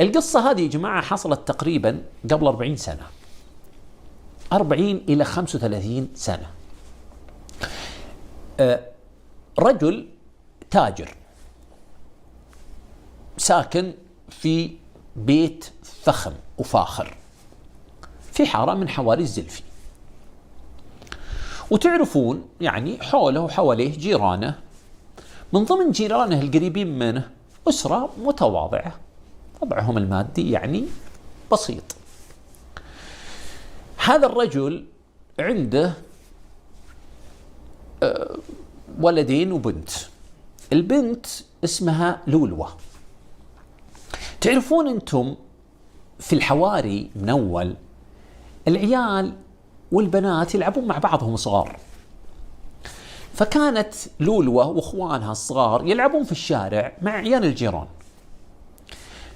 القصة هذه يا جماعة حصلت تقريبا قبل 40 سنة، 40 إلى 35 سنة. رجل تاجر ساكن في بيت فخم وفاخر في حارة من حواري الزلفي، وتعرفون يعني حوله وحواليه جيرانه، من ضمن جيرانه القريبين منه أسرة متواضعة، طبعهم المادي يعني بسيط. هذا الرجل عنده ولدين وبنت. البنت اسمها لولوة. تعرفون أنتم في الحواري من أول العيال والبنات يلعبون مع بعضهم صغار، فكانت لولوة واخوانها الصغار يلعبون في الشارع مع عيال الجيران.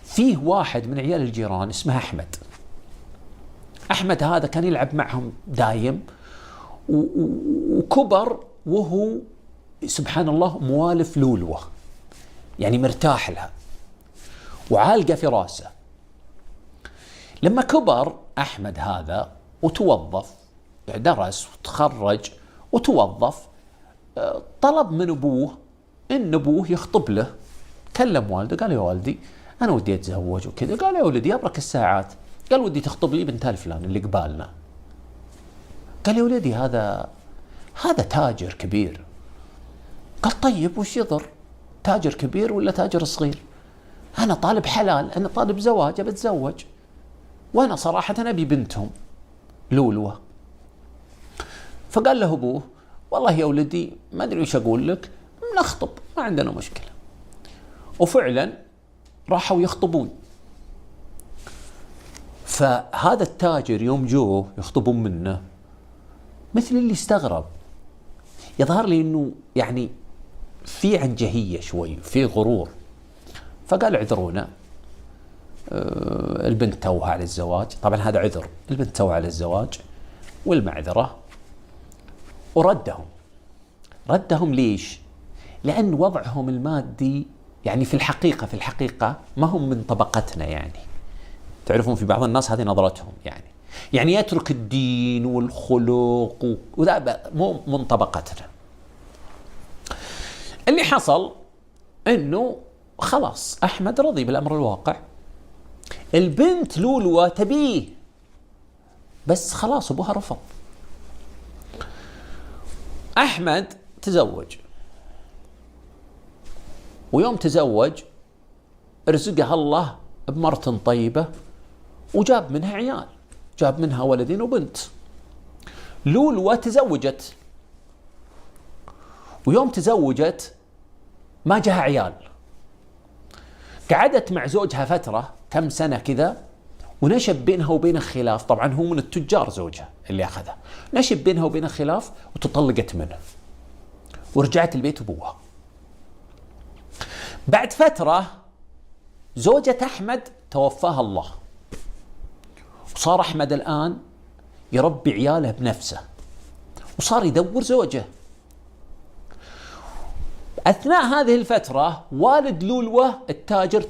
فيه واحد من عيال الجيران اسمه أحمد. أحمد هذا كان يلعب معهم دايم، وكبر وهو سبحان الله موالف لولوة، يعني مرتاح لها وعالقة في راسه. لما كبر أحمد هذا وتوظف، درس وتخرج وتوظف، طلب من أبوه إن أبوه يخطب له. كلم والده قال: يا والدي أنا ودي أتزوج وكذا. قال: يا ولدي أبرك الساعات. قال: ودي تخطب لي بنت الفلان اللي قبالنا. قال: يا ولدي هذا تاجر كبير. قال: طيب وش يضر تاجر كبير ولا تاجر صغير؟ أنا طالب حلال، أنا طالب زواج، بتزوج، وأنا صراحة أبي بنتهم لولوة. فقال له أبوه: والله يا ولدي ما أدري وش أقول لك، نخطب ما عندنا مشكلة. وفعلا راحوا يخطبون. فهذا التاجر يوم جوه يخطبون منه مثل اللي استغرب، يظهر لي إنه يعني في عنجهية شوي، في غرور. فقال: اعذرونا، البنت توها على الزواج. طبعا هذا عذر، البنت توها على الزواج والمعذرة. ردهم ليش؟ لأن وضعهم المادي يعني في الحقيقة ما هم من طبقتنا. يعني تعرفون في بعض الناس هذه نظرتهم، يعني يترك الدين والخلق وذا مو من طبقتنا. اللي حصل انه خلاص أحمد رضي بالأمر الواقع، البنت لولوة تبيه بس خلاص أبوها رفض. أحمد تزوج، ويوم تزوج رزقها الله بمرة طيبة وجاب منها عيال، جاب منها ولدين وبنت. لولوة تزوجت، ويوم تزوجت ما جاها عيال. قعدت مع زوجها فترة كم سنة كذا، ونشب بينها وبين خلاف. طبعا هو من التجار زوجها اللي أخذها، نشب بينها وبين خلاف وتطلقت منه ورجعت البيت أبوها. بعد فترة زوجة أحمد توفاها الله، وصار أحمد الآن يربي عياله بنفسه، وصار يدور زوجه. أثناء هذه الفترة والد لولوة التاجر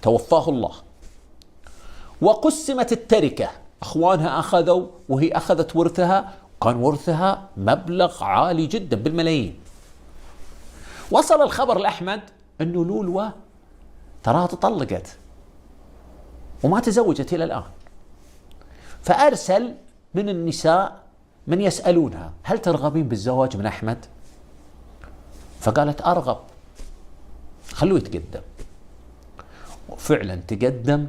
توفاه الله، وقسمت التركة. أخوانها أخذوا وهي أخذت ورثها، كان ورثها مبلغ عالي جدا بالملايين. وصل الخبر لأحمد أنه لولوة تراها تطلقت وما تزوجت إلى الآن. فأرسل من النساء من يسألونها: هل ترغبين بالزواج من أحمد؟ فقالت: أرغب، خلوه يتقدم. وفعلا تقدم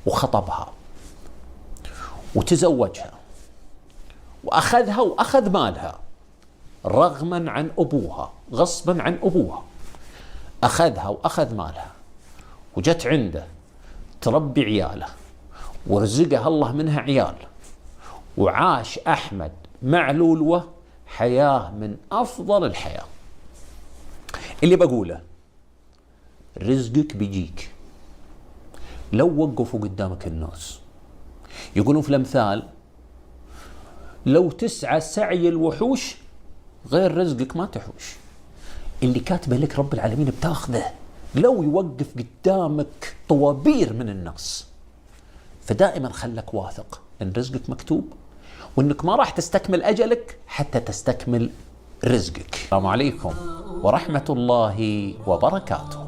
وخطبها وتزوجها وأخذها وأخذ مالها رغما عن أبوها، غصبا عن أبوها. أخذها وأخذ مالها وجت عنده تربي عياله، ورزقها الله منها عيال. وعاش أحمد مع لولوة حياة من أفضل الحياة. اللي بقوله: رزقك بيجيك لو وقفوا قدامك الناس. يقولون في الأمثال: لو تسعى سعي الوحوش غير رزقك ما تحوش. اللي كاتبه لك رب العالمين بتاخذه لو يوقف قدامك طوابير من الناس. فدائما خلك واثق ان رزقك مكتوب، وانك ما راح تستكمل اجلك حتى تستكمل رزقك. السلام عليكم ورحمة الله وبركاته.